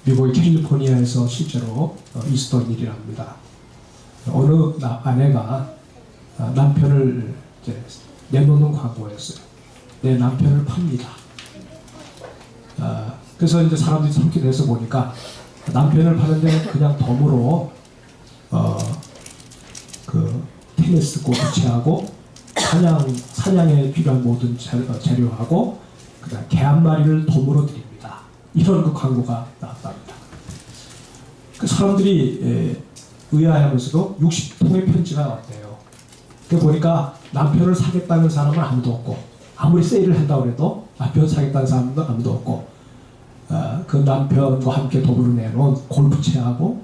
미국의 캘리포니아에서 실제로 있었던 일이랍니다. 어느 아내가 남편을 이제 내놓는 광고였어요. 내 남편을 팝니다. 그래서 이제 사람들이 참게 돼서 보니까 남편을 파는데 그냥 덤으로 그 테니스 코트하고 사냥에 필요한 모든 재료하고 그다음 개 한 마리를 덤으로 드립니다. 이런 그 광고가 나왔답니다. 그 사람들이 의아해하면서도 60통의 편지가 왔대요. 그 보니까 남편을 사겠다는 사람은 아무도 없고, 아무리 세일을 한다고 해도 남편 사겠다는 사람도 아무도 없고, 그 남편과 함께 도구를 내놓은 골프채하고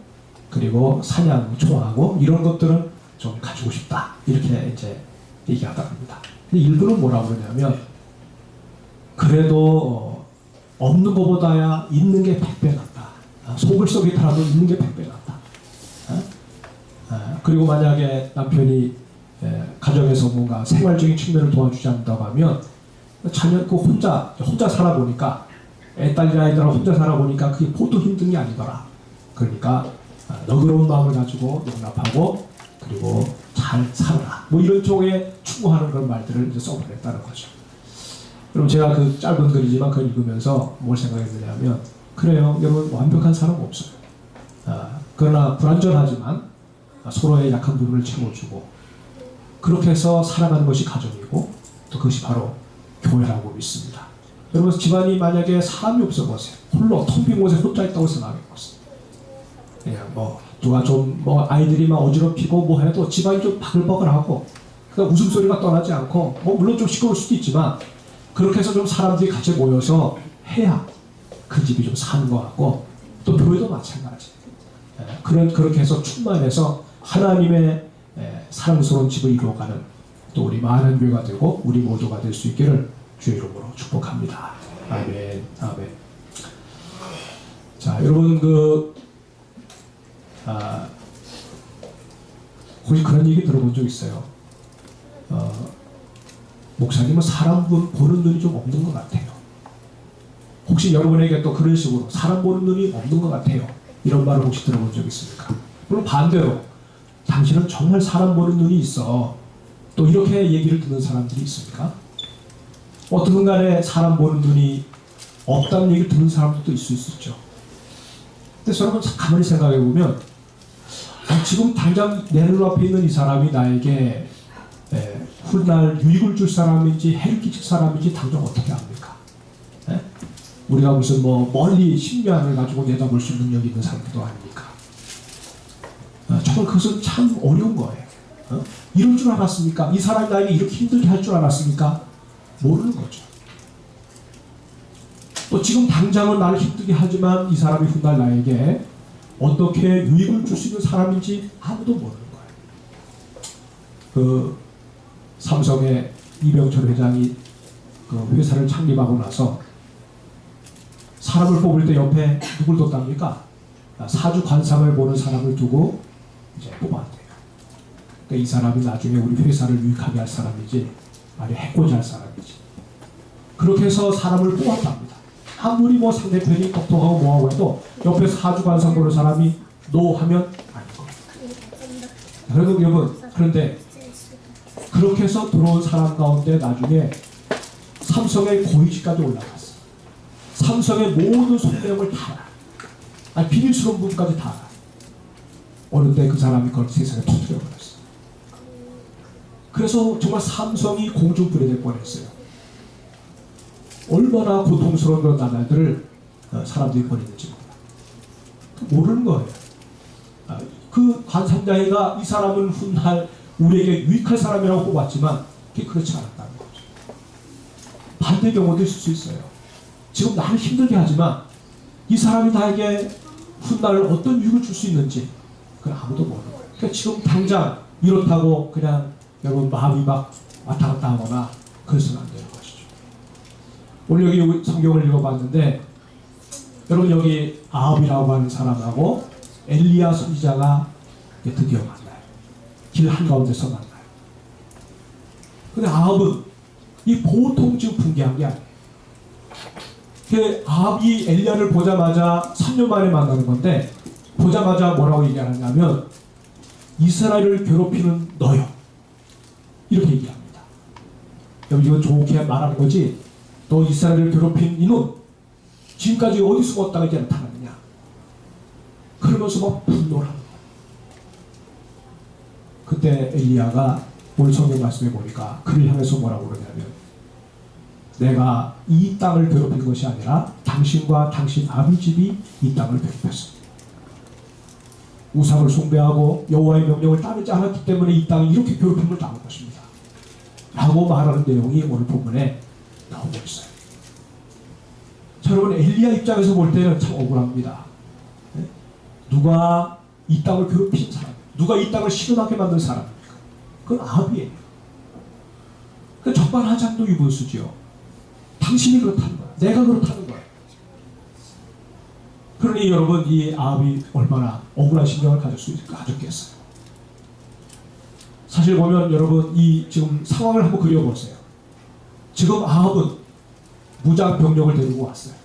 그리고 사냥총하고 이런 것들은 좀 가지고 싶다, 이렇게 이제 얘기하다 합니다. 일부는 뭐라고 그러냐면, 그래도 없는 것보다야 있는 게 100배 낫다. 속을 썩이더라도 있는 게 100배 낫다. 그리고 만약에 남편이 가정에서 뭔가 생활적인 측면을 도와주지 않는다고 하면 자녀 그 혼자 살아보니까, 애딸이 아이들하고 혼자 살아보니까 그게 보통 힘든 게 아니더라. 그러니까 너그러운 마음을 가지고 용납하고 그리고 잘 살아라, 뭐 이런 쪽에 추구하는 그런 말들을 이제 써보냈다는 거죠. 그럼 제가 그 짧은 글이지만 그걸 읽으면서 뭘 생각했느냐면, 그래요, 여러분, 완벽한 사람 없어요. 그러나 불완전하지만 서로의 약한 부분을 채워주고 그렇게 해서 살아가는 것이 가정이고, 또 그것이 바로 교회라고 믿습니다. 여러분, 집안이 만약에 사람이 없어 보세요. 홀로 텅 빈 곳에 혼자 있다고 생각해 보세요. 그냥 뭐 누가 좀 뭐 아이들이 막 어지럽히고 뭐 해도 집안이 좀 바글바글하고, 그러니까 웃음소리가 떠나지 않고, 뭐 물론 좀 시끄러울 수도 있지만 그렇게 해서 좀 사람들이 같이 모여서 해야 그 집이 좀 사는 것 같고, 또 교회도 마찬가지. 그렇게 해서 충만해서 하나님의 사랑스러운 집을 이루어가는 또 우리 많은 교회가 되고 우리 모두가 될 수 있기를 주의 이름으로 축복합니다. 아멘, 아멘. 자, 여러분, 혹시 그런 얘기 들어본 적 있어요? 목사님은 사람 보는 눈이 좀 없는 것 같아요. 혹시 여러분에게 또 그런 식으로 사람 보는 눈이 없는 것 같아요, 이런 말을 혹시 들어본 적 있습니까? 물론 반대로 당신은 정말 사람 보는 눈이 있어, 또 이렇게 얘기를 듣는 사람들이 있습니까? 어떤 간에 사람 보는 눈이 없다는 얘기를 듣는 사람들도 있을 수 있죠. 근데 여러분, 가만히 생각해 보면 지금 당장 내 눈앞에 있는 이 사람이 나에게 훗날 유익을 줄 사람인지 해를 끼칠 사람인지 당장 어떻게 압니까? 우리가 무슨 뭐 멀리 신명을 가지고 내다볼 수 있는 능력이 있는 사람도 아닙니까? 정말 그것은 참 어려운 거예요. 이럴 줄 알았습니까? 이 사람이 나에게 이렇게 힘들게 할 줄 알았습니까? 모르는 거죠. 또 지금 당장은 나를 힘들게 하지만 이 사람이 훗날 나에게 어떻게 유익을 줄 수 있는 사람인지 아무도 모르는 거예요. 그 삼성의 이병철 회장이 그 회사를 창립하고 나서 사람을 뽑을 때 옆에 누굴 뒀답니까? 사주 관상을 보는 사람을 두고 이제 뽑았대요. 그러니까 이 사람이 나중에 우리 회사를 유익하게 할 사람이지, 아니 해코지 할 사람이지. 그렇게 해서 사람을 뽑았답니다. 아무리 뭐 상대편이 똑똑하고 뭐하고 해도 옆에 사주 관상 보는 사람이 노 하면 아닐 겁니다. 그래도 여러분, 그런데 그렇게 해서 들어온 사람 가운데 나중에 삼성의 고위직까지 올라갔어. 삼성의 모든 손배역을 다 알아. 비밀스러운 부분까지 다 알아. 어느 때 그 사람이 그걸 세상에 터뜨려버렸어. 그래서 정말 삼성이 공중불이 될 뻔했어요. 얼마나 고통스러운 그런 나날들을 사람들이 보냈는지 모르는 거예요. 그 관상자이가 이 사람은 훗날 우리에게 유익할 사람이라고 뽑았지만 그게 그렇지 않았다는 거죠. 반대 경우도 있을 수 있어요. 지금 나를 힘들게 하지만 이 사람이 나에게 훗날 어떤 유익을 줄 수 있는지 그걸 아무도 모르는 거예요. 그러니까 지금 당장 이렇다고 그냥 여러분 마음이 막 왔다 갔다 하거나 그래서는 안 되는 것이죠. 오늘 여기 성경을 읽어봤는데, 여러분 여기 아합이라고 하는 사람하고 엘리야 선지자가 드디어 만나요. 길 한가운데서 만나요. 근데 아합은 이 보통 지금 붕괴한 게 아니에요. 그 아합이 엘리야를 보자마자 3년 만에 만나는 건데, 보자마자 뭐라고 얘기하냐면 이스라엘을 괴롭히는 너요, 이렇게 얘기합니다. 이건 좋게 말하는 거지. 너 이스라엘을 괴롭힌 이놈, 지금까지 어디 숨었다가 이제 나타났느냐, 그러면서 막 분노를 하는 거예요. 그때 엘리야가 오늘 성경 말씀에 보니까 그를 향해서 뭐라고 그러냐면, 내가 이 땅을 괴롭힌 것이 아니라 당신과 당신 아비 집이 이 땅을 괴롭혔습니다. 우상을 숭배하고 여호와의 명령을 따르지 않았기 때문에 이 땅이 이렇게 괴롭힘을 당한 것입니다, 라고 말하는 내용이 오늘 본문에 나오고 있어요. 자, 여러분, 엘리야 입장에서 볼 때는 참 억울합니다. 네? 누가 이 땅을 괴롭힌 사람, 누가 이 땅을 시원하게 만든 사람입니까? 그건 아합이에요. 그 적반하지 않는 유분수지요. 당신이 그렇다는 거야, 내가 그렇다는 거야. 그러니 여러분, 이 아합이 얼마나 억울한 심정을 가졌겠어요. 사실 보면 여러분, 이 지금 상황을 한번 그려보세요. 지금 아합은 무장 병력을 데리고 왔어요.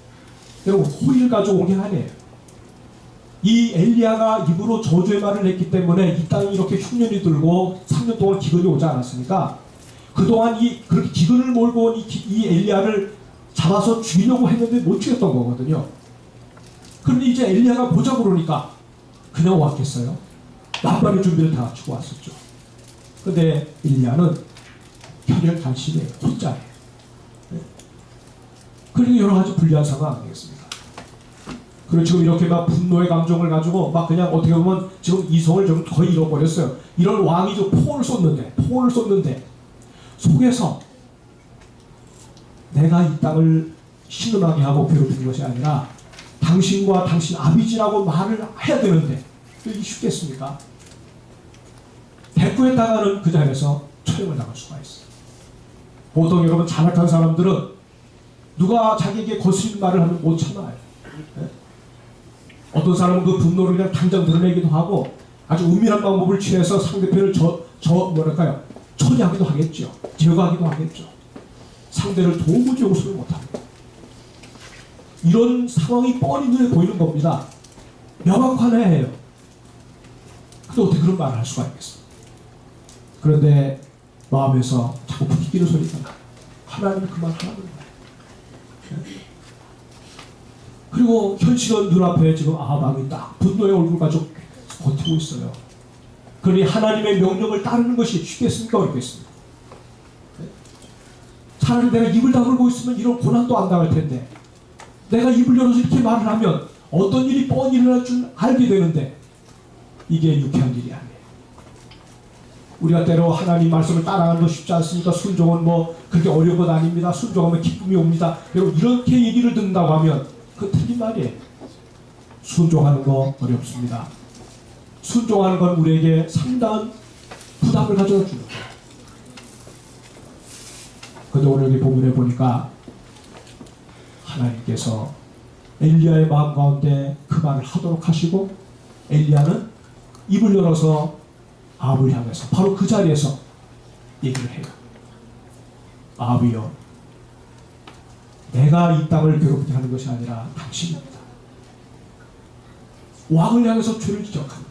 여러분, 호의를 가지고 온 게 아니에요. 이 엘리야가 입으로 저주의 말을 했기 때문에 이 땅이 이렇게 흉년이 들고 3년 동안 기근이 오지 않았습니까? 그동안 그렇게 기근을 몰고 온 이 엘리야를 잡아서 죽이려고 했는데 못 죽였던 거거든요. 그런데 이제 엘리야가 보자고 그러니까 그냥 왔겠어요? 만반의 준비를 다 갖추고 왔었죠. 그런데 엘리야는 혈혈단신이에요. 혼자예요. 네. 그러니까 여러 가지 불리한 상황 아니겠습니까? 그리고 지금 이렇게 막 분노의 감정을 가지고 막 그냥 어떻게 보면 지금 이성을 좀 거의 잃어버렸어요. 이런 왕이 좀 포를 쏟는데 속에서 내가 이 땅을 신음하게 하고 괴롭히는 것이 아니라 당신과 당신 아비지라고 말을 해야 되는데 이게 쉽겠습니까? 대꾸했다가는 그 자리에서 처형을 당할 수가 있어요. 보통 여러분 잔악한 사람들은 누가 자기에게 거슬린 말을 하면 못 참아요. 네? 어떤 사람은 그 분노를 그냥 당장 드러내기도 하고 아주 은밀한 방법을 취해서 상대편을 처리하기도 하겠죠. 제거하기도 하겠죠. 상대를 도무지 용서를 못합니다. 이런 상황이 뻔히 눈에 보이는 겁니다. 명확한 해예요. 근데 어떻게 그런 말을 할 수가 있겠어? 그런데 마음에서 자꾸 부딪히는 소리가 나. 하나님이 그 말 하라는 거예요. 그리고 현실은 눈앞에 지금 아합이 딱 분노의 얼굴 가지고 버티고 있어요. 그러니 하나님의 명령을 따르는 것이 쉽겠습니까? 어렵겠습니까? 차라리 내가 입을 다물고 있으면 이런 고난도 안 당할 텐데, 내가 입을 열어서 이렇게 말을 하면 어떤 일이 뻔히 일어날 줄 알게 되는데 이게 유쾌한 일이 아니에요. 우리가 때로 하나님 말씀을 따라가는 거 쉽지 않습니까? 순종은 뭐 그렇게 어려운 것 아닙니다. 순종하면 기쁨이 옵니다. 그리고 이렇게 얘기를 듣는다고 하면 그 틀린 말이에요. 순종하는 거 어렵습니다. 순종하는 건 우리에게 상당한 부담을 가져다 주는 거예요. 그런데 오늘 여기 본문에 보니까 하나님께서 엘리야의 마음 가운데 그 말을 하도록 하시고, 엘리야는 입을 열어서 아합을 향해서 바로 그 자리에서 얘기를 해요. 아합이여, 내가 이 땅을 괴롭게 하는 것이 아니라 당신입니다. 왕을 향해서 죄를 지적합니다.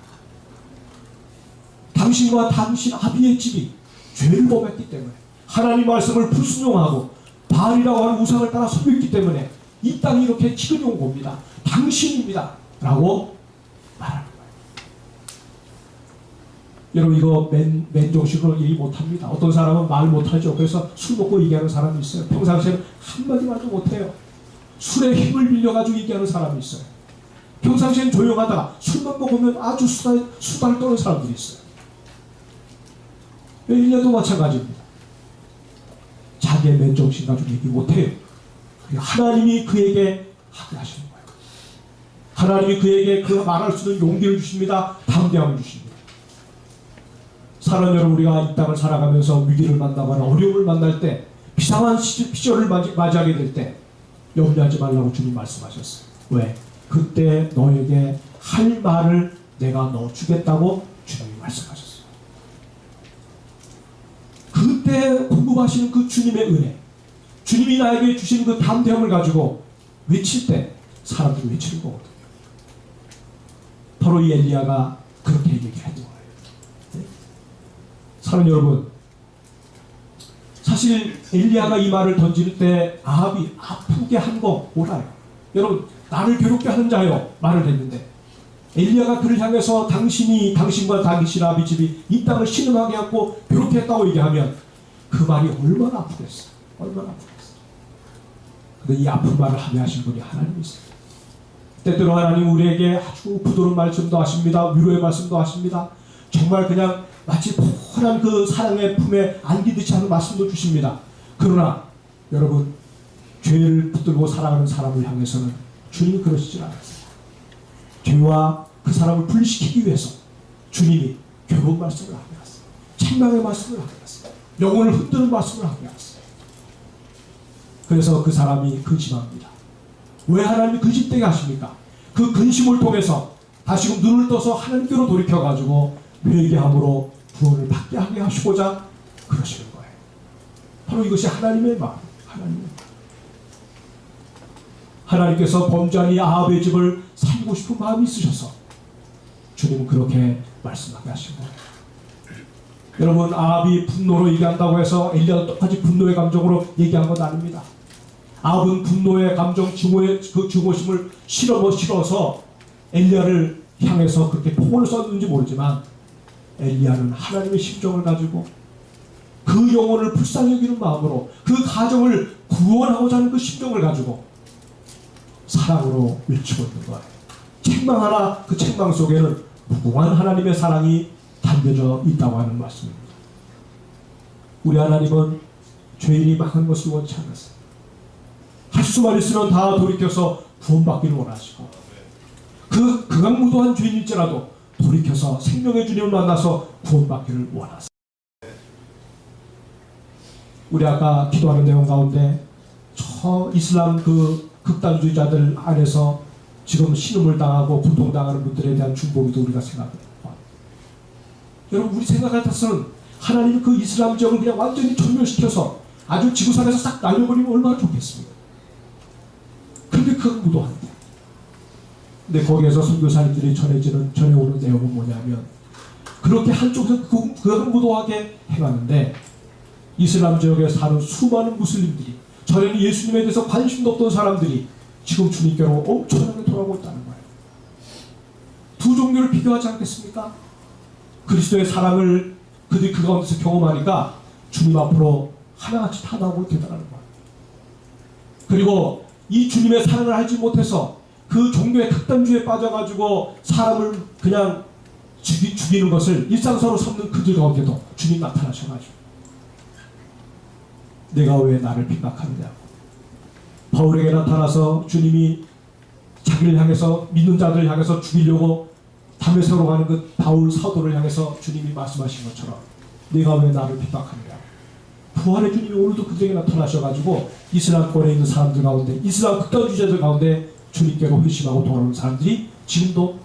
당신과 당신 아비의 집이 죄를 범했기 때문에, 하나님 말씀을 불순종하고 바알이라고 하는 우상을 따라 섬겼기 때문에 이 땅이 이렇게 기근이 온 겁니다. 당신입니다. 라고 말하는 거예요. 여러분, 이거 맨정신으로 얘기 못합니다. 어떤 사람은 말 못하죠. 그래서 술 먹고 얘기하는 사람이 있어요. 평상시에는 한마디 말도 못해요. 술의 힘을 빌려가지고 얘기하는 사람이 있어요. 평상시에는 조용하다가 술만 먹으면 아주 수다를 떠는 사람들이 있어요. 엘리야도 마찬가지입니다. 자기의 맨정신 가지고 얘기 못해요. 하나님이 그에게 하게 하시는 거예요. 하나님이 그에게 그 말할 수 있는 용기를 주십니다. 담대함을 주십니다. 사랑하는 여러분, 우리가 이 땅을 살아가면서 위기를 만나거나 어려움을 만날 때, 비상한 시절을 맞이하게 될 때 염려하지 말라고 주님 말씀하셨어요. 왜? 그때 너에게 할 말을 내가 넣어주겠다고 주님이 말씀하셨어요. 그때 공급하시는 그 주님의 은혜, 주님이 나에게 주신 그 담대함을 가지고 외칠 때 사람들이 외치는 거거든요. 바로 이 엘리야가 그렇게 얘기를 했던 거예요. 네? 사랑하는 여러분, 사실 엘리야가 이 말을 던질 때 아합이 아프게 한 거 몰라요. 여러분, 나를 괴롭게 하는 자여 말을 했는데 엘리야가 그를 향해서 당신과 당신 아비 집이 이 땅을 신음하게 하고 괴롭게 했다고 얘기하면 그 말이 얼마나 아프겠어요. 얼마나 아프겠어요. 근데 이 아픈 말을 하게 하신 분이 하나님이세요. 때때로 하나님 우리에게 아주 부드러운 말씀도 하십니다. 위로의 말씀도 하십니다. 정말 그냥 마치 포근한 그 사랑의 품에 안기듯이 하는 말씀도 주십니다. 그러나 여러분, 죄를 붙들고 살아가는 사람을 향해서는 주님이 그러시질 않았어요. 죄와 그 사람을 분리시키기 위해서 주님이 괴로운 말씀을 하게 하셨어요. 책망의 말씀을 하게 하셨어요. 영혼을 흔드는 말씀을 하게 하셨어요. 그래서 그 사람이 근심합니다. 왜 하나님이 근심되게 하십니까? 그 근심을 통해서 다시금 눈을 떠서 하나님께로 돌이켜가지고 회개함으로 구원을 받게 하게 하시고자 그러시는 거예요. 바로 이것이 하나님의 마음, 하나님의 마음. 하나님께서 범죄한 이 아합의 집을 살리고 싶은 마음이 있으셔서 주님은 그렇게 말씀하게 하신 거예요. 여러분, 아합이 분노로 얘기한다고 해서 엘리야도 똑같이 분노의 감정으로 얘기한 건 아닙니다. 아합은 분노의 감정, 그 증오심을 실어서 엘리야를 향해서 그렇게 폭언을 썼는지 모르지만 엘리야는 하나님의 심정을 가지고 그 영혼을 불쌍히 여기는 마음으로 그 가정을 구원하고자 하는 그 심정을 가지고 사랑으로 외치고 있는 거예요. 책망하나 그 책망 속에는 무궁한 하나님의 사랑이 담겨져 있다고 하는 말씀입니다. 우리 하나님은 죄인이 망한 것을 원치 않았어요. 할 수만 있으면 다 돌이켜서 구원받기를 원하시고 그 극악무도한 죄인일지라도 돌이켜서 생명의 주님을 만나서 구원받기를 원하세요. 우리 아까 기도하는 내용 가운데 저 이슬람 그 극단주의자들 안에서 지금 신음을 당하고 고통당하는 분들에 대한 중보기도 우리가 생각해요. 여러분, 우리 생각 같아서는 하나님이 그 이슬람 지역을 그냥 완전히 전멸시켜서 아주 지구상에서 싹 날려버리면 얼마나 좋겠습니까? 그런데 그건 무도한데. 근데 거기에서 선교사님들이 전해오는 내용은 뭐냐면 그렇게 한쪽에서 그건 무도하게 해왔는데 이슬람 지역에 사는 수많은 무슬림들이 전에는 예수님에 대해서 관심도 없던 사람들이 지금 주님께로 엄청나게 돌아오고 있다는 거예요. 두 종류를 비교하지 않겠습니까? 그리스도의 사랑을 그들이 그 가운데서 경험하니까 주님 앞으로 하나같이 타나오고 되더라는 거예요. 그리고 이 주님의 사랑을 알지 못해서 그 종교의 극단주의에 빠져가지고 사람을 그냥 죽이는 것을 일상적으로 삼는 그들 가운데도 주님 나타나셔가지고 내가 왜 나를 핍박하느냐고 바울에게 나타나서 주님이 자기를 향해서 믿는 자들을 향해서 죽이려고 담에색으로 가는 그 바울 사도를 향해서 주님이 말씀하신 것처럼 내가 왜 나를 핍박하느냐. 부활의 주님이 오늘도 그들에게 나타나셔가지고 이슬람권에 있는 사람들 가운데 이슬람 극단주의자들 가운데 주님께로 회심하고 돌아오는 사람들이 지금도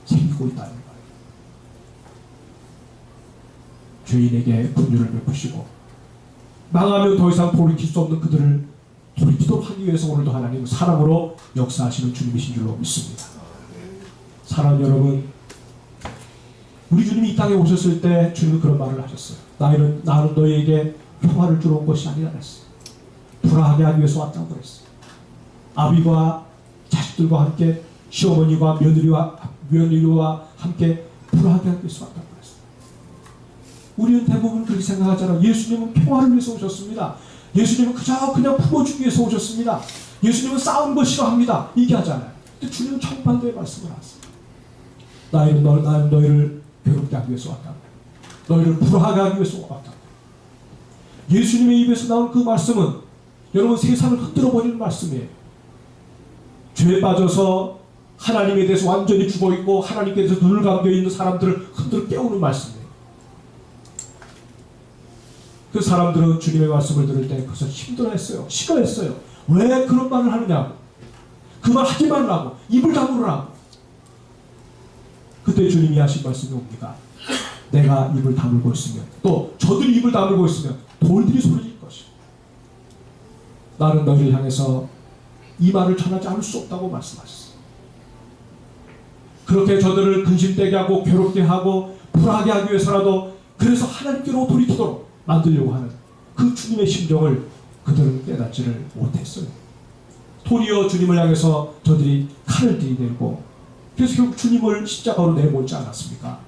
생기고 있다는 거예요. 죄인에게 긍휼을 베푸시고 망하면 더 이상 돌이킬 수 없는 그들을 돌이키도록 하기 위해서 오늘도 하나님은 사랑으로 역사하시는 주님이신 줄로 믿습니다. 사랑하는 여러분, 우리 주님이 이 땅에 오셨을 때 주님은 그런 말을 하셨어요. 나는 너희에게 평화를 주러 온 것이 아니라 그랬어요. 불화하게 하기 위해서 왔다고 그랬어요. 아비와 자식들과 함께 시어머니와 며느리와 함께 불화하게 하기 위해서 왔다고 그랬어요. 우리는 대부분 그렇게 생각하잖아요. 예수님은 평화를 위해서 오셨습니다. 예수님은 그냥 품어주기 위해서 오셨습니다. 예수님은 싸우는 거 싫어합니다. 얘기하잖아요. 근데 주님은 정반대의 말씀을 하세요. 나는 너희를 괴롭게 하기 위해서 왔다. 너희를 불화하게 하기 위해서 왔다. 예수님의 입에서 나온 그 말씀은 여러분 세상을 흔들어버리는 말씀이에요. 죄에 빠져서 하나님에 대해서 완전히 죽어있고 하나님께 대해서 눈을 감겨있는 사람들을 흔들어 깨우는 말씀이에요. 그 사람들은 주님의 말씀을 들을 때 그것을 힘들어했어요. 싫어했어요. 왜 그런 말을 하느냐고. 그 말 하지 말라고. 입을 다물으라고. 그때 주님이 하신 말씀이 옵니다. 내가 입을 다물고 있으면 또 저들이 입을 다물고 있으면 돌들이 소리질 것이고 나는 너희를 향해서 이 말을 전하지 않을 수 없다고 말씀하셨어요. 그렇게 저들을 근심되게 하고 괴롭게 하고 불안하게 하기 위해서라도 그래서 하나님께로 돌이키도록 만들려고 하는 그 주님의 심정을 그들은 깨닫지를 못했어요. 도리어 주님을 향해서 저들이 칼을 들이대고 그래서 결국 주님을 십자가로 내몰지 않았습니까?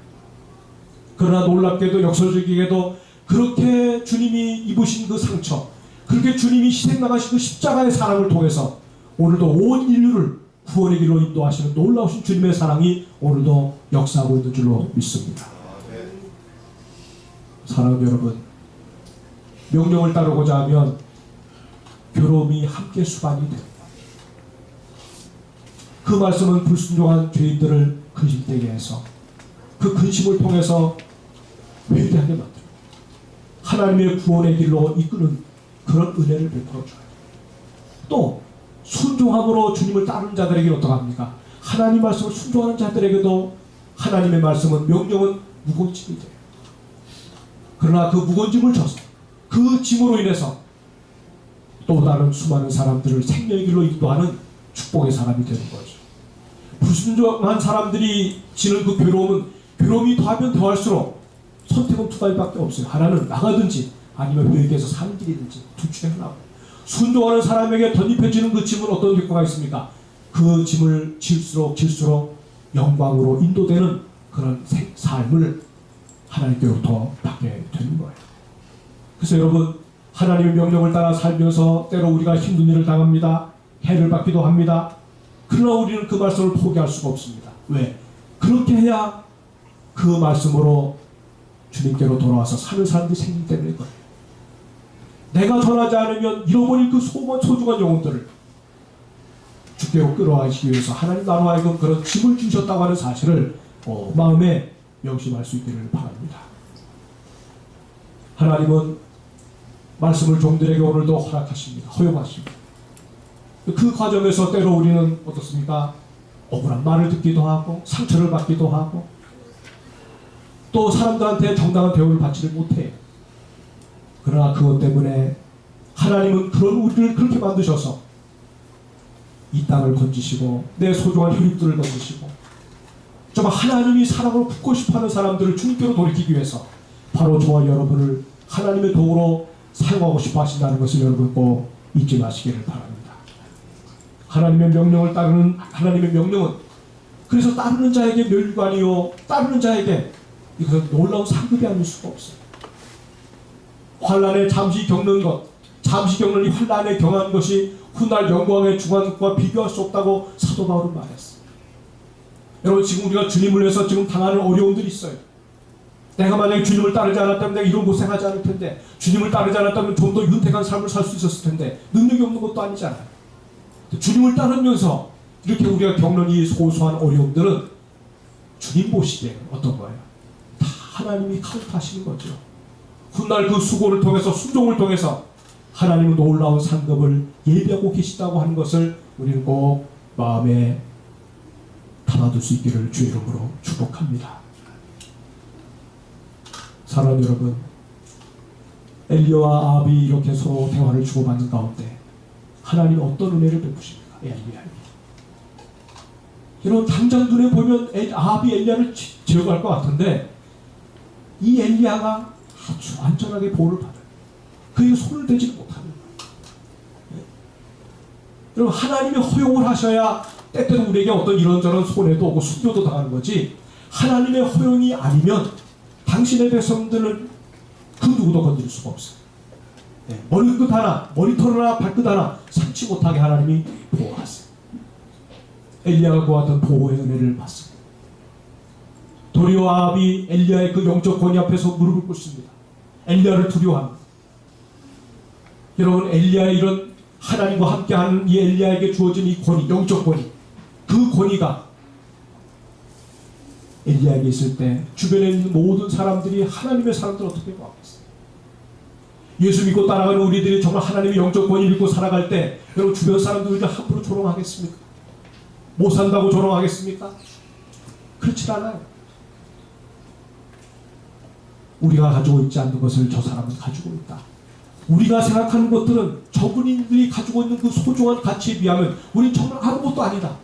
그러나 놀랍게도 역설적이게도 그렇게 주님이 입으신 그 상처, 그렇게 주님이 희생 나가신 그 십자가의 사랑을 통해서 오늘도 온 인류를 구원의 길로 인도하시는 놀라우신 주님의 사랑이 오늘도 역사하고 있는 줄로 믿습니다. 사랑하는 여러분, 명령을 따르고자 하면 괴로움이 함께 수반이 됩니다. 그 말씀은 불순종한 죄인들을 근심되게 해서 그 근심을 통해서 회개하게 만듭니다. 하나님의 구원의 길로 이끄는 그런 은혜를 베풀어줘요. 또 순종함으로 주님을 따르는 자들에게 어떡합니까? 하나님 말씀을 순종하는 자들에게도 하나님의 말씀은 명령은 무거운 짐이 돼요. 그러나 그 무거운 짐을 져서 그 짐으로 인해서 또 다른 수많은 사람들을 생명의 길로 인도하는 축복의 사람이 되는 거죠. 불순종한 사람들이 지는 그 괴로움이 더하면 더할수록 선택은 두 가지밖에 없어요. 하나는 나가든지 아니면 회개해서 사는 길이든지 둘 중에 하나. 순종하는 사람에게 덧입혀지는 그 짐은 어떤 효과가 있습니까? 그 짐을 질수록 영광으로 인도되는 그런 삶을 하나님께로부터 받게 되는 거예요. 그래서 여러분, 하나님의 명령을 따라 살면서 때로 우리가 힘든 일을 당합니다. 해를 받기도 합니다. 그러나 우리는 그 말씀을 포기할 수가 없습니다. 왜? 그렇게 해야 그 말씀으로 주님께로 돌아와서 사는 사람들이 생기기 때문일 거예요. 내가 전하지 않으면 잃어버릴 그 소중한 영혼들을 주께로 끌어와시기 위해서 하나님 나로 하여금 그런 짐을 주셨다고 하는 사실을 마음에 명심할 수 있기를 바랍니다. 하나님은 말씀을 종들에게 오늘도 허락하십니다. 허용하십니다. 그 과정에서 때로 우리는 어떻습니까? 억울한 말을 듣기도 하고 상처를 받기도 하고 또 사람들한테 정당한 대우를 받지를 못해요. 그러나 그것 때문에 하나님은 그런 우리를 그렇게 만드셔서 이 땅을 건지시고 내 소중한 혈육들을 건지시고 정말 하나님이 사랑으로 붙고 싶어하는 사람들을 주님께로 돌이키기 위해서 바로 저와 여러분을 하나님의 도구로 사용하고 싶어 하신다는 것을 여러분 꼭 잊지 마시기를 바랍니다. 하나님의 명령을 따르는 하나님의 명령은 그래서 따르는 자에게 멸관이요 따르는 자에게 이것은 놀라운 상급이 아닐 수가 없어요. 환난에 잠시 겪는 것, 잠시 겪는 이 환난에 경한 것이 훗날 영광의 중한 것과 비교할 수 없다고 사도 바울은 말했어요. 여러분, 지금 우리가 주님을 위해서 지금 당하는 어려움들이 있어요. 내가 만약에 주님을 따르지 않았다면 내가 이런 고생하지 않을 텐데, 주님을 따르지 않았다면 좀 더 윤택한 삶을 살 수 있었을 텐데, 능력이 없는 것도 아니잖아요. 주님을 따르면서 이렇게 우리가 겪는 이 소소한 어려움들은 주님 보시기에 어떤 거예요? 다 하나님이 카운트하시는 거죠. 훗날 그 수고를 통해서 순종을 통해서 하나님은 놀라운 상급을 예비하고 계시다고 하는 것을 우리는 꼭 마음에 담아둘 수 있기를 주의 이름으로 축복합니다. 사랑하는 여러분, 엘리야와 아합이 이렇게 서로 대화를 주고받는 가운데 하나님이 어떤 은혜를 베푸십니까? 엘리야에게. 여러분, 당장 눈에 보면 아합이 엘리야를 제거할 것 같은데 이 엘리야가 아주 안전하게 보호를 받아요. 그에게 손을 대지 못하는 거예요. 여러분, 하나님이 허용을 하셔야 때때로 우리에게 어떤 이런저런 손해도 오고 순교도 당하는 거지, 하나님의 허용이 아니면 당신의 백성들은 그 누구도 건드릴 수가 없어요. 머리끝 하나, 머리털 하나, 발끝 하나 삼지 못하게 하나님이 보호하세요. 엘리야가 구하던 보호의 은혜를 받습니다. 도리어 아합이 엘리야의 그 영적 권위 앞에서 무릎을 꿇습니다. 엘리야를 두려워합니다. 여러분, 엘리야의 이런 하나님과 함께하는 이 엘리야에게 주어진 이 권위, 영적 권위, 그 권위가 엘리야에게 있을 때 주변에 있는 모든 사람들이 하나님의 사람들 어떻게 보았겠어요? 예수 믿고 따라가는 우리들이 정말 하나님의 영적 권위 믿고 살아갈 때 여러분, 주변 사람들 우리가 함부로 조롱하겠습니까? 못 산다고 조롱하겠습니까? 그렇지 않아요. 우리가 가지고 있지 않는 것을 저 사람은 가지고 있다. 우리가 생각하는 것들은 저분들이 가지고 있는 그 소중한 가치에 비하면 우린 정말 아무것도 아니다.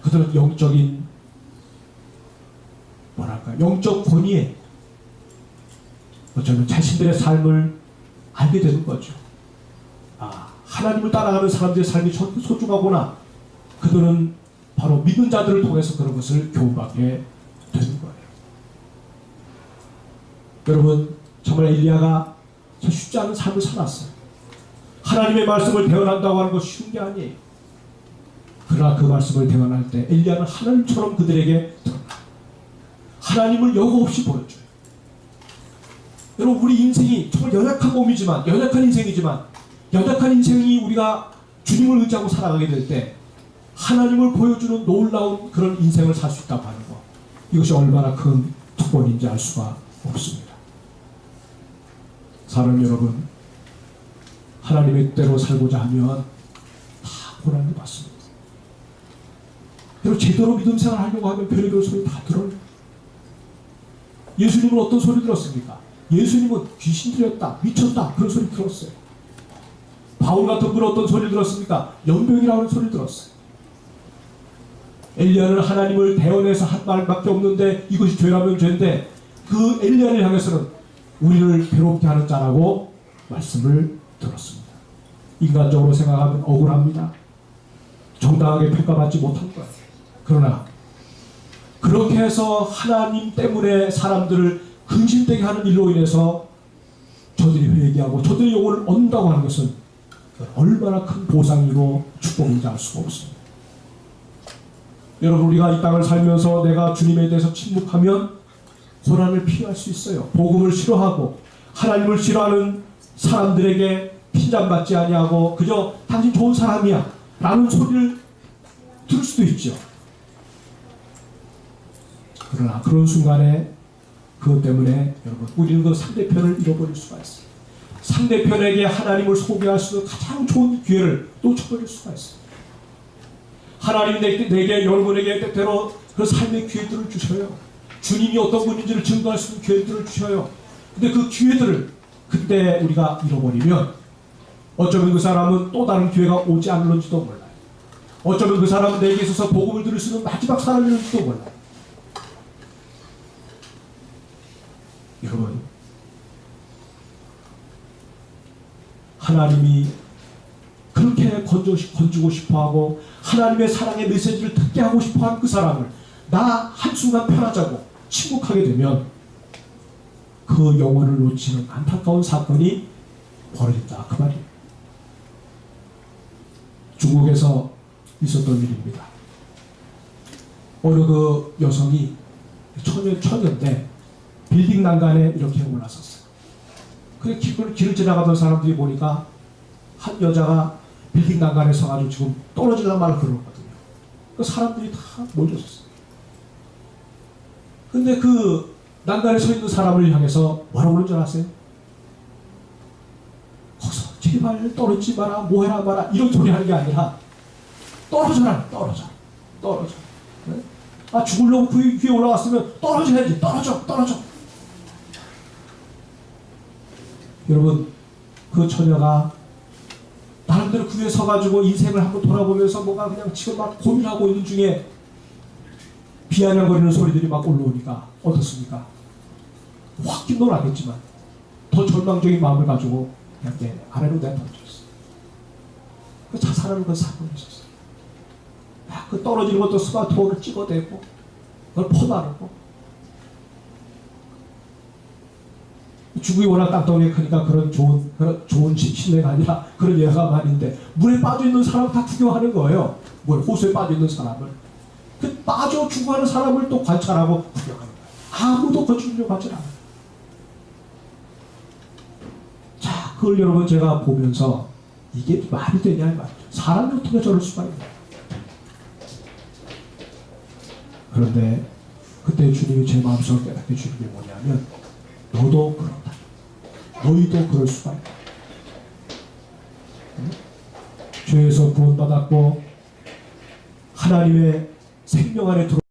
그들은 영적인 영적 권위에 어쩌면 자신들의 삶을 알게 되는 거죠. 하나님을 따라가는 사람들의 삶이 소중하구나. 그들은 바로 믿는 자들을 통해서 그런 것을 교훈받게 되는 거예요. 여러분, 정말 엘리야가 쉽지 않은 삶을 살았어요. 하나님의 말씀을 대언한다고 하는 것이 쉬운 게 아니에요. 그러나 그 말씀을 대언할 때 엘리야는 하나님처럼 그들에게 드러나 하나님을 여과 없이 보여줘요. 여러분, 우리 인생이 정말 연약한 몸이지만, 연약한 인생이지만, 연약한 인생이 우리가 주님을 의지하고 살아가게 될 때 하나님을 보여주는 놀라운 그런 인생을 살 수 있다고 하는 것, 이것이 얼마나 큰 특권인지 알 수가 없습니다. 사람 여러분, 하나님의 뜻대로 살고자 하면 다 고난을 받습니다. 그리고 제대로 믿음 생활을 하려고 하면 별의별 소리 다 들어요. 예수님은 어떤 소리 들었습니까? 예수님은 귀신 들렸다, 미쳤다, 그런 소리 들었어요. 바울 같은 분은 어떤 소리 들었습니까? 연병이라는 소리 들었어요. 엘리야는 하나님을 대언해서 한 말밖에 없는데 이것이 죄라면 죄인데, 그 엘리야를 향해서는 우리를 괴롭게 하는 자라고 말씀을 들었습니다. 인간적으로 생각하면 억울합니다. 정당하게 평가받지 못한 거예요. 그러나 그렇게 해서 하나님 때문에 사람들을 근심되게 하는 일로 인해서 저들이 회개하고 저들의 영혼을 얻는다고 하는 것은 얼마나 큰 보상이고 축복인지 알 수가 없습니다. 여러분, 우리가 이 땅을 살면서 내가 주님에 대해서 침묵하면 고난을 피할 수 있어요. 복음을 싫어하고 하나님을 싫어하는 사람들에게 핀잔받지 아니하고 그저 당신 좋은 사람이야 라는 소리를 들을 수도 있죠. 그러나 그런 순간에 그것 때문에 여러분, 우리는 그 상대편을 잃어버릴 수가 있어요. 상대편에게 하나님을 소개할 수 있는 가장 좋은 기회를 놓쳐버릴 수가 있어요. 하나님 내게 여러분에게 때때로 그 삶의 기회들을 주셔요. 주님이 어떤 분인지를 증거할 수 있는 기회들을 주셔요. 근데 그 기회들을 그때 우리가 잃어버리면 어쩌면 그 사람은 또 다른 기회가 오지 않을지도 몰라요. 어쩌면 그 사람은 내게 있어서 복음을 들을 수 있는 마지막 사람일지도 몰라요. 여러분, 하나님이 그렇게 건지고 싶어하고 하나님의 사랑의 메시지를 듣게 하고 싶어하는 그 사람을 나 한순간 편하자고 침묵하게 되면 그 영혼을 놓치는 안타까운 사건이 벌어진다, 그 말이에요. 중국에서 있었던 일입니다. 어느 그 여성이 처녀인데 빌딩 난간에 이렇게 올라섰어요. 그래 길을 지나가던 사람들이 보니까 한 여자가 빌딩 난간에 서가지고 지금 떨어지려는 말을 그러거든요. 그 사람들이 다 몰려섰어요. 근데 그 난간에 서 있는 사람을 향해서 뭐라고 그러는 줄 아세요? 거기서 제발 떨어지지 마라, 뭐해라 마라, 이런 소리 하는 게 아니라 떨어져라, 떨어져. 네? 죽으려고 그 위에 올라왔으면 떨어져야지, 떨어져. 여러분, 그 처녀가 나름대로 그 위에 서가지고 인생을 한번 돌아보면서 뭔가 그냥 지금 막 고민하고 있는 중에 비아냥거리는 소리들이 막 올라오니까 어떻습니까? 확 놀라겠지만 더 절망적인 마음을 가지고 그냥 아래로 내던졌어요. 그 자살하는 그 사건이 있었어요. 그 떨어지는 것도 스마트폰을 찍어대고 그걸 퍼나르고, 중국이 워낙 땅덩이가 크니까 그런 좋은 실내가 아니라 그런 예가 많은데 물에 빠져있는 사람 다 구경하는 거예요. 호수에 빠져있는 사람을. 그 빠져 죽어가는 사람을 또 관찰하고 구경하는 거예요. 아무도 건드리려고 하지 않아요. 자, 그걸 여러분 제가 보면서 이게 말이 되냐 이 말이죠. 사람이 어떻게 저럴 수가 있냐. 그런데 그때 주님이 제 마음속에 깨닫게 주는 게 뭐냐면, 너도 그렇다. 너희도 그럴 수가 있다. 응? 죄에서 구원받았고 하나님의 생명 안에 들어온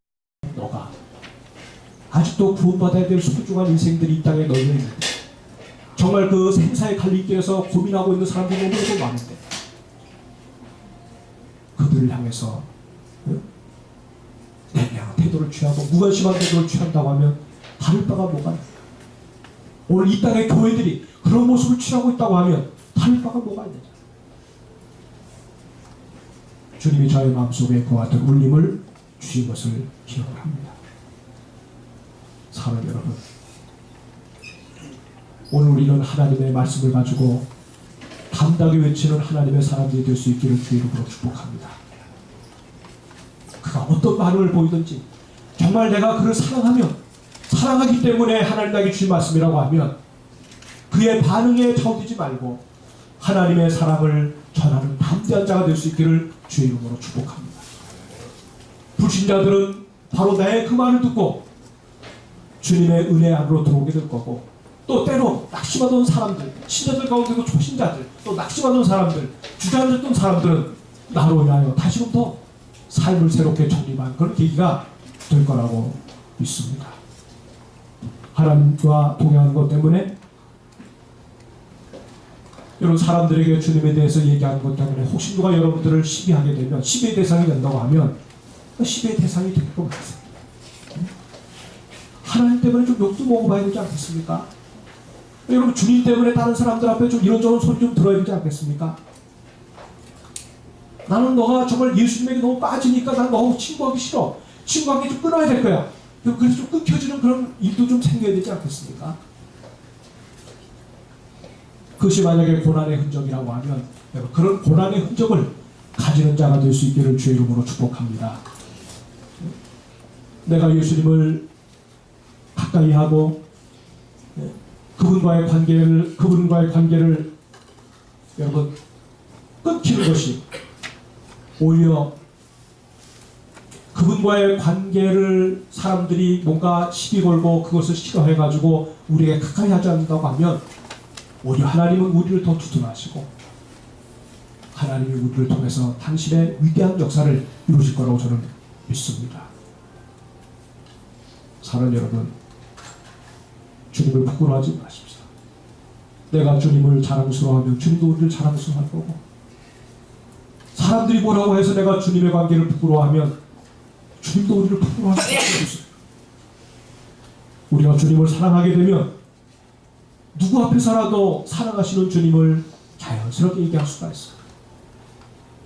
너가 아직도 구원받아야 될 소중한 인생들이 이 땅에 널려 있는데 정말 그 생사의 갈림길에서 고민하고 있는 사람들이 너무너무 많은데 그들을 향해서 냉랭한 태도를 취하고 무관심한 태도를 취한다고 하면 다를 바가 뭐가 있냐. 오늘 이 땅의 교회들이 그런 모습을 취하고 있다고 하면 다를 바가 뭐가 있느냐. 주님이 저의 마음속에 그와 같은 울림을 주신 것을 기억을 합니다. 사랑하는 여러분, 오늘 우리는 하나님의 말씀을 가지고 담대하게 외치는 하나님의 사람들이 될 수 있기를 주의 이름으로 축복합니다. 그가 어떤 반응을 보이든지 정말 내가 그를 사랑하기 때문에 하나님 나에게 주신 말씀이라고 하면 그의 반응에 차오르지 말고 하나님의 사랑을 전하는 담대한 자가 될 수 있기를 주의 이름으로 축복합니다. 불신자들은 바로 나의 그 말을 듣고 주님의 은혜 안으로 들어오게 될 거고, 또 때로 낙심하던 사람들, 신자들 가운데도 초신자들, 또 낙심하던 사람들, 주저앉았던 사람들은 나로 인하여 다시금 더 삶을 새롭게 정립한 그런 계기가 될 거라고 믿습니다. 하나님과 동행하는 것 때문에 여러분, 사람들에게 주님에 대해서 얘기하는 것 때문에 혹시 누가 여러분들을 시비하게 되면, 시비의 대상이 된다고 하면 시비의 대상이 될 것 같아요. 하나님 때문에 좀 욕도 먹어봐야 되지 않겠습니까? 여러분, 주님 때문에 다른 사람들 앞에 좀 이런저런 소리 좀 들어야 되지 않겠습니까? 나는 너가 정말 예수님에게 너무 빠지니까 난 너하고 친구하기 싫어. 친구하기 좀 끊어야 될 거야. 그래서 좀 끊겨지는 그런 일도 좀 생겨야 되지 않겠습니까? 그것이 만약에 고난의 흔적이라고 하면 그런 고난의 흔적을 가지는 자가 될 수 있기를 주의 이름으로 축복합니다. 내가 예수님을 가까이 하고 그분과의 관계를 여러분 끊기는 것이 오히려 그분과의 관계를 사람들이 뭔가 시비 걸고 그것을 싫어해가지고 우리에게 가까이 하지 않는다고 하면 오히려 하나님은 우리를 더 두둔하시고 하나님이 우리를 통해서 당신의 위대한 역사를 이루실 거라고 저는 믿습니다. 사랑하는 여러분, 주님을 부끄러워하지 마십시오. 내가 주님을 자랑스러워하면 주님도 우리를 자랑스러워할 거고, 사람들이 뭐라고 해서 내가 주님의 관계를 부끄러워하면 주님도 우리를 부끄러워할 수 없어요. 우리가 주님을 사랑하게 되면 누구 앞에서라도 사랑하시는 주님을 자연스럽게 얘기할 수가 있어요.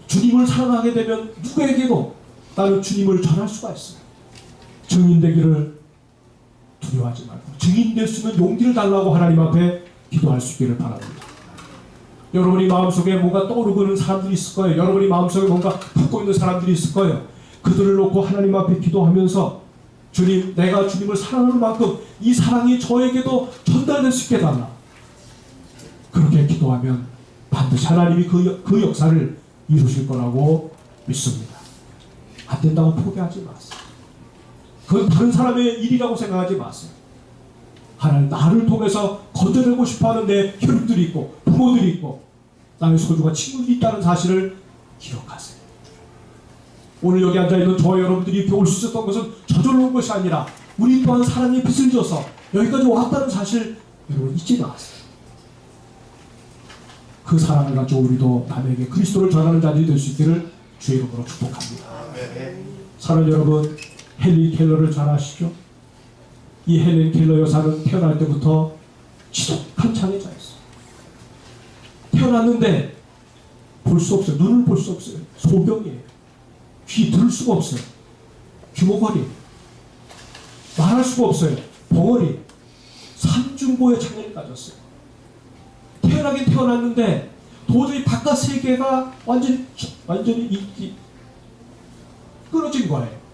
주님을 사랑하게 되면 누구에게도 나는 주님을 전할 수가 있어요. 증인되기를 두려워하지 말고 증인될 수 있는 용기를 달라고 하나님 앞에 기도할 수 있기를 바랍니다. 여러분이 마음속에 뭔가 떠오르고 있는 사람들이 있을 거예요. 여러분이 마음속에 뭔가 품고 있는 사람들이 있을 거예요. 그들을 놓고 하나님 앞에 기도하면서 주님, 내가 주님을 사랑하는 만큼 이 사랑이 저에게도 전달될 수 있게 달라. 그렇게 기도하면 반드시 하나님이 그 역사를 이루실 거라고 믿습니다. 안 된다고 포기하지 마세요. 그건 다른 사람의 일이라고 생각하지 마세요. 하나님, 나를 통해서 건져내고 싶어하는 내 혈육들이 있고 부모들이 있고 나의 소중한 친구들이 있다는 사실을 기억하세요. 오늘 여기 앉아있는 저와 여러분들이 이렇게 올 수 있었던 것은 저절로 온 것이 아니라 우리 또한 사랑의 빚을 져서 여기까지 왔다는 사실 여러분 잊지 마세요. 그 사랑을 가지고 우리도 남에게 그리스도를 전하는 자들이 될 수 있기를 주의 이름으로 축복합니다. 사랑하는 여러분, 헬리 켈러를 잘 아시죠? 이 헬리 켈러 여사는 태어날 때부터 지독한 장애자였어요. 태어났는데 볼 수 없어요. 눈을 볼 수 없어요. 소경이에요. 귀 들을 수가 없어요. 귀머거리. 말할 수가 없어요. 벙어리. 삼중고의 장애를 가졌어요. 태어나긴 태어났는데 도저히 바깥 세계가 완전히 끊어진 거예요.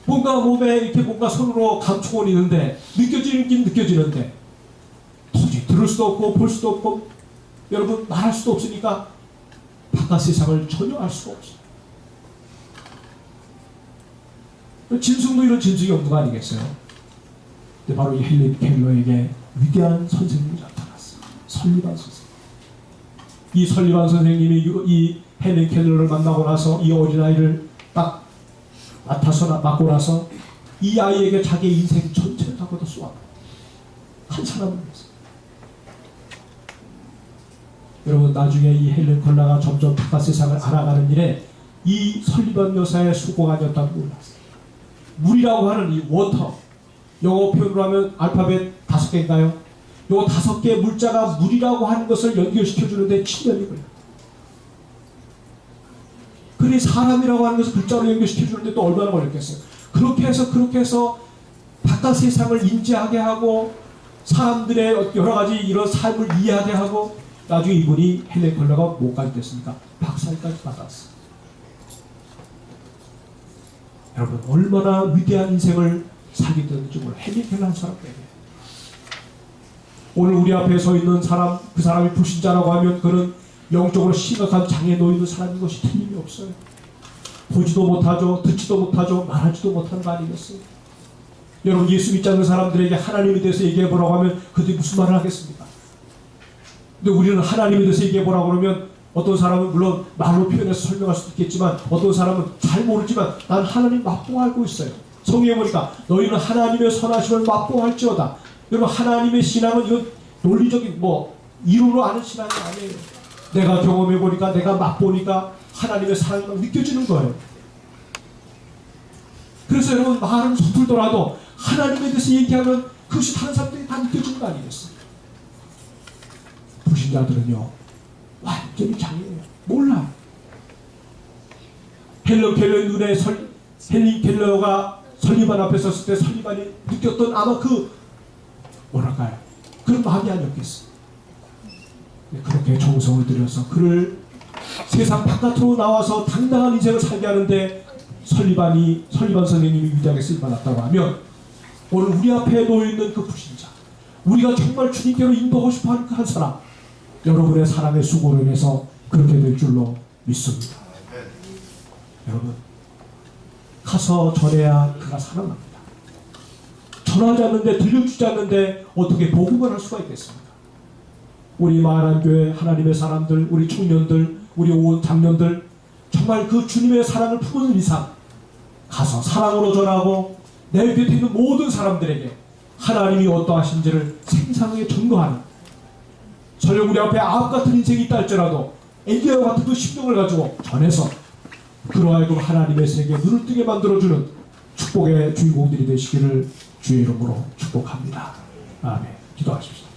뭔가 몸에 이렇게 뭔가 손으로 감촉은 있는데 느껴지긴 느껴지는데 도저히 들을 수도 없고 볼 수도 없고 여러분 말할 수도 없으니까 바깥 세상을 전혀 알 수가 없어요. 짐승도 이런 짐승이 없는 거 아니겠어요? 근데 바로 이 헬리 켈러에게 위대한 선생님이 나타났어요. 설리반 선생님. 이 설리반 선생님이 이 헬리 켈러를 만나고 나서 이 어린아이를 딱 맡고 나서 이 아이에게 자기의 인생 전체를 다 걷어 쏘아 한 사람을 위해서. 여러분, 나중에 이 헬렌 컬러가 점점 바깥 세상을 알아가는 일에 이 설리반 여사의 수고가 아니었다고 몰랐어요. 물이라고 하는 이 워터, 영어 표현으로 하면 알파벳 5개인가요? 요 5개의 물자가 물이라고 하는 것을 연결시켜주는데 7년이 걸려요. 그러니 사람이라고 하는 것을 글자로 연결시켜주는데 또 얼마나 걸렸겠어요. 그렇게 해서 바깥 세상을 인지하게 하고 사람들의 여러 가지 이런 삶을 이해하게 하고 나중에 이분이 헬렌 컬러가 뭐까지 됐습니까? 박사까지 받았어요. 여러분, 얼마나 위대한 인생을 살게 됐는지 몰라요. 헬렌 컬러 한 사람 때문에. 오늘 우리 앞에 서 있는 사람, 그 사람이 불신자라고 하면 그는 영적으로 심각한 장애에 놓이는 사람인 것이 틀림이 없어요. 보지도 못하죠, 듣지도 못하죠, 말하지도 못하는 거 아니겠어요? 여러분, 예수 믿지 않는 사람들에게 하나님에 대해서 얘기해보라고 하면 그들이 무슨 말을 하겠습니까? 근데 우리는 하나님에 대해서 얘기해보라고 그러면 어떤 사람은 물론 말로 표현해서 설명할 수도 있겠지만 어떤 사람은 잘 모르지만 난 하나님 맛보아 알고 있어요. 성경에 보니까 너희는 하나님의 선하심을 맛보할지어다. 여러분, 하나님의 신앙은 이건 논리적인 이론으로 아는 신앙이 아니에요. 내가 경험해보니까, 내가 맛보니까 하나님의 사랑이 막 느껴지는 거예요. 그래서 여러분, 말은 서툴더라도 하나님에 대해서 얘기하면 그것이 다른 사람들이 다 느껴지는 거 아니겠어요? 불신자들은요, 완전히 장애예요. 몰라. 헬렌 켈러의 눈에 헬렌 켈러가 설리반 앞에 섰을 때 설리반이 느꼈던 아마 그런 마음이 아니었겠어요. 그렇게 정성을 들여서 그를 세상 바깥으로 나와서 당당한 인생을 살게 하는데 설리반 선생님이 위대하게 쓰임받았다고 하면 오늘 우리 앞에 놓여있는 그 불신자, 우리가 정말 주님께로 인도하고 싶어하는 그 한 사람, 여러분의 사랑의 수고로 인해서 그렇게 될 줄로 믿습니다. 여러분, 가서 전해야 그가 살아납니다. 전하지 않는데, 들려주지 않는데 어떻게 복음을 할 수가 있겠습니까? 우리 마을한교회 하나님의 사람들, 우리 청년들, 우리 온 장년들 정말 그 주님의 사랑을 품은 이상 가서 사랑으로 전하고 내 곁에 있는 모든 사람들에게 하나님이 어떠하신지를 생생하게 증거하는, 설령 우리 앞에 아합 같은 인생이 있다 할지라도 엘리야와 같은 그 심령을 가지고 전해서 그로 하여금 하나님의 세계에 눈을 뜨게 만들어주는 축복의 주인공들이 되시기를 주의 이름으로 축복합니다. 아멘. 기도하십시오.